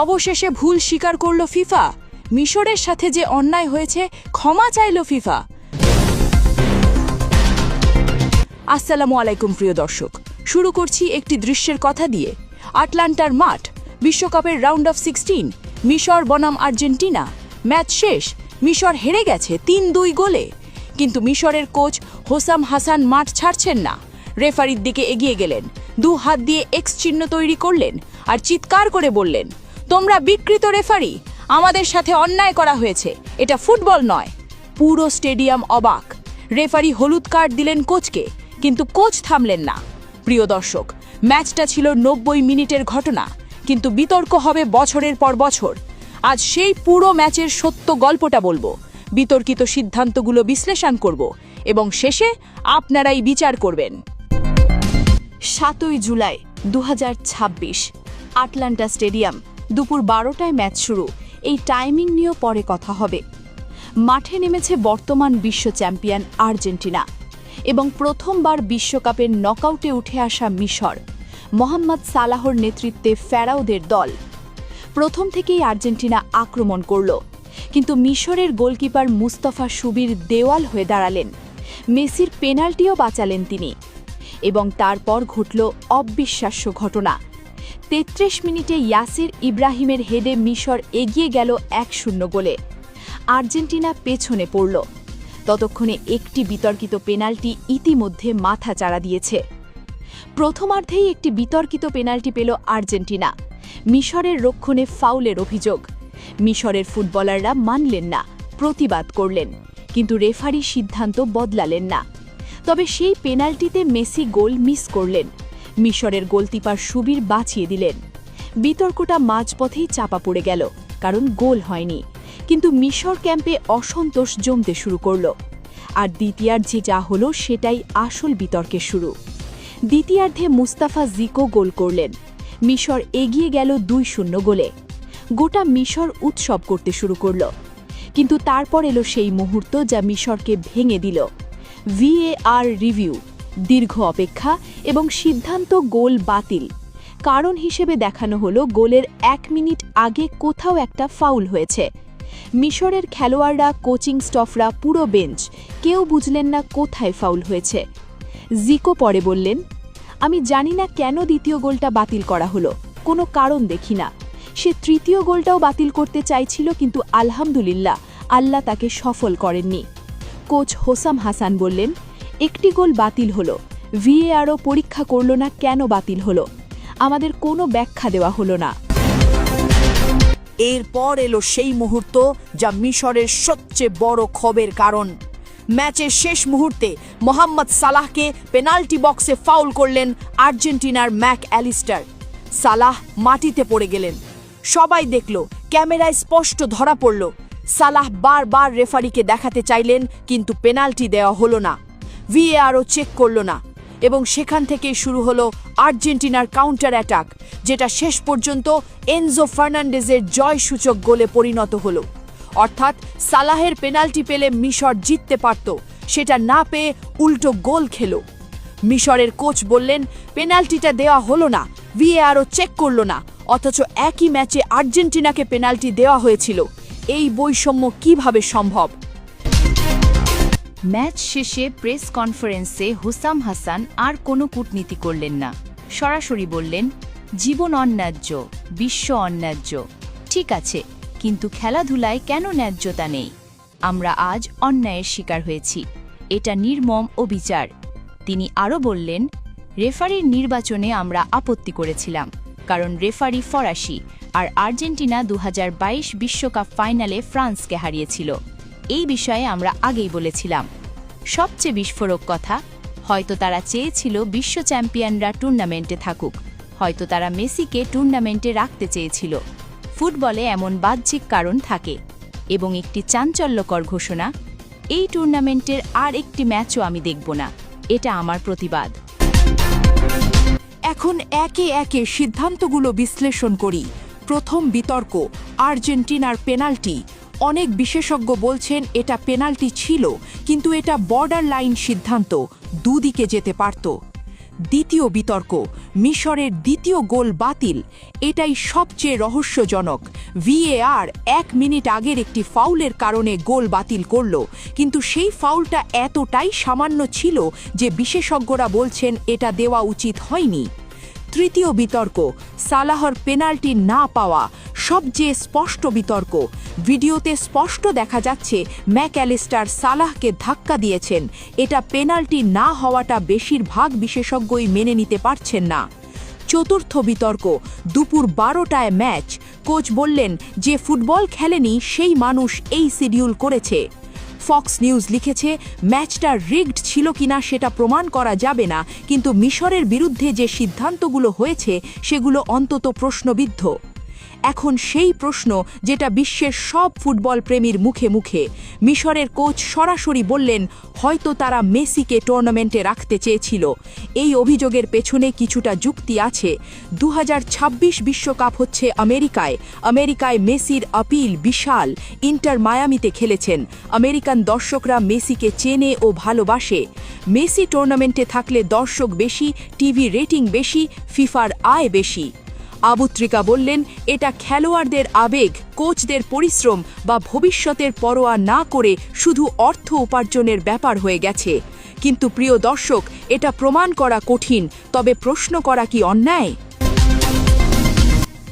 অবশেষে ভুল স্বীকার করল ফিফা। মিশরের সাথে যে অন্যায় হয়েছে ক্ষমা চাইল ফিফা। আসসালামু আলাইকুম প্রিয় দর্শক, শুরু করছি একটি দৃশ্যের কথা দিয়ে। আটলান্টার মাঠ, বিশ্বকাপের রাউন্ড অফ 16, মিশর বনাম আর্জেন্টিনা। ম্যাচ শেষ, মিশর হেরে গেছে 3-2 গোলে। কিন্তু মিশরের কোচ হোসাম হাসান মাঠ ছাড়ছেন না। রেফারির দিকে এগিয়ে গেলেন, 2 হাত দিয়ে এক্স চিহ্ন তৈরি করলেন আর চিৎকার করে বললেন, তোমরা বিকৃত রেফারি, আমাদের সাথে অন্যায় করা হয়েছে, এটা ফুটবল নয়। পুরো স্টেডিয়াম অবাক। রেফারি হলুদ কার্ড দিলেন কোচকে, কিন্তু কোচ থামলেন না। প্রিয় দর্শক, ম্যাচটা ছিল 90 মিনিটের ঘটনা, কিন্তু বিতর্ক হবে বছরের পর বছর। আজ সেই পুরো ম্যাচের সত্য গল্পটা বলবো, বিতর্কিত সিদ্ধান্তগুলো বিশ্লেষণ করব এবং শেষে আপনারাই বিচার করবেন। 7 জুলাই 2026, আটলান্টা স্টেডিয়াম, দুপুর 12টায় ম্যাচ শুরু। এই টাইমিং নিয়েও পরে কথা হবে। মাঠে নেমেছে বর্তমান বিশ্ব চ্যাম্পিয়ন আর্জেন্টিনা এবং প্রথমবার বিশ্বকাপের নকআউটে উঠে আসা মিশর। মোহাম্মদ সালাহর নেতৃত্বে ফেরাওদের দল। প্রথম থেকেই আর্জেন্টিনা আক্রমণ করল, কিন্তু মিশরের গোলকিপার মুস্তাফা সুবির দেওয়াল হয়ে দাঁড়ালেন। মেসির পেনাল্টিও বাঁচালেন তিনি। এবং তারপর ঘটল অবিশ্বাস্য ঘটনা। 33 মিনিটে ইয়াসির ইব্রাহিমের হেডে মিশর এগিয়ে গেল 1-0 গোলে। আর্জেন্টিনা পেছনে পড়ল। ততক্ষণে একটি বিতর্কিত পেনাল্টি ইতিমধ্যে মাথা চাড়া দিয়েছে। প্রথমার্ধেই একটি বিতর্কিত পেনাল্টি পেল আর্জেন্টিনা। মিশরের রক্ষণে ফাউলের অভিযোগ। মিশরের ফুটবলাররা মানলেন না, প্রতিবাদ করলেন, কিন্তু রেফারি সিদ্ধান্ত বদলালেন না। তবে সেই পেনাল্টিতে মেসি গোল মিস করলেন। মিশরের গোলকিপার সুবির বাঁচিয়ে দিলেন। বিতর্কটা মাঝপথেই চাপা পড়ে গেল, কারণ গোল হয়নি। কিন্তু মিশর ক্যাম্পে অসন্তোষ জমতে শুরু করল। আর দ্বিতীয়ার্ধে যা হলো সেটাই আসল বিতর্কের শুরু। দ্বিতীয়ার্ধে মুস্তাফা জিকো গোল করলেন। মিশর এগিয়ে গেল 2-0 গোলে। গোটা মিশর উৎসব করতে শুরু করল। কিন্তু তারপর এলো সেই মুহূর্ত যা মিশরকে ভেঙে দিল। VAR রিভিউ, দীর্ঘ অপেক্ষা এবং সিদ্ধান্ত গোল বাতিল। কারণ হিসেবে দেখানো হলো গোলের 1 মিনিট আগে কোথাও একটা ফাউল হয়েছে। মিশরের খেলোয়াড়রা, কোচিং স্টাফরা, পুরো বেঞ্চ কেউ বুঝলেন না কোথায় ফাউল হয়েছে। জিকো পরে বললেন, আমি জানি না কেন দ্বিতীয় গোলটা বাতিল করা হলো, কোনো কারণ দেখি না। সে তৃতীয় গোলটাও বাতিল করতে চাইছিল, কিন্তু আলহামদুলিল্লাহ আল্লাহ তাকে সফল করেননি। কোচ হোসাম হাসান বললেন, একটি গোল বাতিল হলো, VARও পরীক্ষা করল না কেন বাতিল হলো, আমাদের কোনো ব্যাখ্যা দেওয়া হলো না। এরপর এলো সেই মুহূর্ত যা মিশরের সবচেয়ে বড় ক্ষোভের কারণ। ম্যাচের শেষ মুহূর্তে মোহাম্মদ সালাহকে পেনাল্টি বক্সে ফাউল করলেন আর্জেন্টিনার ম্যাক অ্যালিস্টার। সালাহ মাটিতে পড়ে গেলেন। সবাই দেখল, ক্যামেরায় স্পষ্ট ধরা পড়ল। সালাহ বারবার রেফারিকে দেখাতে চাইলেন, কিন্তু পেনাল্টি দেওয়া হলো না। VARও চেক করল না। এবং সেখান থেকেই শুরু হলো আর্জেন্টিনার কাউন্টার অ্যাটাক, যেটা শেষ পর্যন্ত এনজো ফার্নান্ডেজের জয়সূচক গোলে পরিণত হলো। অর্থাৎ সালাহের পেনাল্টি পেলে মিশর জিততে পারত, সেটা না পেয়ে উল্টো গোল খেল। মিশরের কোচ বললেন, পেনাল্টিটা দেওয়া হলো না, VARও চেক করল না, অথচ একই ম্যাচে আর্জেন্টিনাকে পেনাল্টি দেওয়া হয়েছিল। এই বৈষম্য কিভাবে সম্ভব? ম্যাচ শেষে প্রেস কনফারেন্সে হোসাম হাসান আর কোনো কূটনীতি করলেন না। সরাসরি বললেন, জীবন অন্যায্য, বিশ্ব অন্যায্য। ঠিক আছে, কিন্তু খেলাধুলায় কেন ন্যায্যতা নেই? আমরা আজ অন্যায়ের শিকার হয়েছি, এটা নির্মম অবিচার। তিনি আরও বললেন, রেফারির নির্বাচনে আমরা আপত্তি করেছিলাম, কারণ রেফারি ফরাসি আর আর্জেন্টিনা 2022 বিশ্বকাপ ফাইনালে ফ্রান্সকে হারিয়েছিল। এই বিষয়ে আমরা আগেই বলেছিলাম। সবচেয়ে বিস্ফোরক কথা, হয়তো তারা চেয়েছিল বিশ্ব চ্যাম্পিয়নরা টুর্নামেন্টে থাকুক, হয়তো তারা মেসিকে টুর্নামেন্টে রাখতে চেয়েছিল। ফুটবলে এমন বাহ্যিক কারণ থাকে। এবং একটি চাঞ্চল্যকর ঘোষণা, এই টুর্নামেন্টের আর একটি ম্যাচও আমি দেখব না। এটা আমার প্রতিবাদ। এখন একে একে সিদ্ধান্তগুলো বিশ্লেষণ করি। প্রথম বিতর্ক, আর্জেন্টিনার পেনাল্টি। অনেক বিশেষজ্ঞ বলছেন এটা পেনাল্টি ছিল, কিন্তু এটা বর্ডার লাইন সিদ্ধান্ত, দুদিকে যেতে পারত। দ্বিতীয় বিতর্ক, মিশরের দ্বিতীয় গোল বাতিল। এটাই সবচেয়ে রহস্যজনক। ভিএআর 1 মিনিট আগের একটি ফাউলের কারণে গোল বাতিল করল, কিন্তু সেই ফাউলটা এতটাই সামান্য ছিল যে বিশেষজ্ঞরা বলছেন এটা দেওয়া উচিত হয়নি। তৃতীয় বিতর্ক, সালাহর পেনাল্টি না পাওয়া। সবচেয়ে স্পষ্ট বিতর্ক। ভিডিওতে স্পষ্ট দেখা যাচ্ছে ম্যাকঅ্যালিস্টার সালাহকে ধাক্কা দিয়েছেন। এটা পেনাল্টি না হওয়াটা বেশিরভাগ বিশেষজ্ঞই মেনে নিতে পারছেন না। চতুর্থ বিতর্ক, দুপুর 12টায় ম্যাচ। কোচ বললেন যে ফুটবল খেলেনি সেই মানুষ এই শিডিউল করেছে। ফক্স নিউজ লিখেছে ম্যাচটা রিগড ছিল কিনা সেটা প্রমাণ করা যাবে না, কিন্তু মিশরের বিরুদ্ধে যে সিদ্ধান্তগুলো হয়েছে সেগুলো অন্তত প্রশ্নবিদ্ধ। এখন সেই প্রশ্ন যেটা বিশ্বের সব ফুটবল প্রেমীর মুখে মুখে। মিশরের কোচ সরাসরি বললেন হয়তো তারা মেসিকে টুর্নামেন্টে রাখতে চেয়েছিল। এই অভিযোগের পেছনে কিছুটা যুক্তি আছে। 2026 বিশ্বকাপ হচ্ছে আমেরিকায় মেসির আপিল বিশাল। ইন্টার মায়ামিতে খেলেছেন। আমেরিকান দর্শকরা মেসিকে চেনে ও ভালোবাসে। মেসি টুর্নামেন্টে থাকলে দর্শক বেশি, টিভি রেটিং বেশি, ফিফার আয় বেশি। আবুত্রিকা বললেন এটা খেলোয়াড়দের আবেগ, কোচদের পরিশ্রম বা ভবিষ্যতের পরোয়া না করে শুধু অর্থ উপার্জনের ব্যাপার হয়ে গেছে। কিন্তু প্রিয় দর্শক, এটা প্রমাণ করা কঠিন, তবে প্রশ্ন করা কি অন্যায়?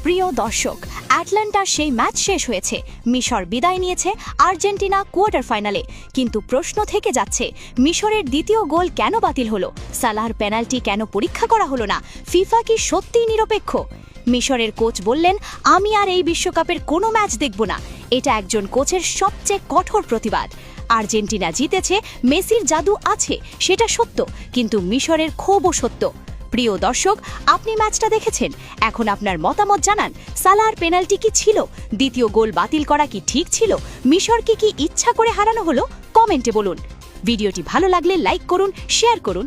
প্রিয় দর্শক, অ্যাটলান্টার সেই ম্যাচ শেষ হয়েছে। মিশর বিদায় নিয়েছে, আর্জেন্টিনা কোয়ার্টার ফাইনালে। কিন্তু প্রশ্ন থেকে যাচ্ছে, মিশরের দ্বিতীয় গোল কেন বাতিল হলো? সালাহর পেনাল্টি কেন পরীক্ষা করা হলো না? ফিফা কি সত্যিই নিরপেক্ষ? মিশরের কোচ বললেন আমি আর এই বিশ্বকাপের কোনো ম্যাচ দেখব না। এটা একজন কোচের সবচেয়ে কঠোর প্রতিবাদ। আর্জেন্টিনা জিতেছে, মেসির জাদু আছে, সেটা সত্য, কিন্তু মিশরের ক্ষোভও সত্য। প্রিয় দর্শক, আপনি ম্যাচটা দেখেছেন, এখন আপনার মতামত জানান। সালাহর পেনাল্টি কি ছিল? দ্বিতীয় গোল বাতিল করা কি ঠিক ছিল? মিশরকে কি ইচ্ছা করে হারানো হলো? কমেন্টে বলুন। ভিডিওটি ভালো লাগলে লাইক করুন, শেয়ার করুন।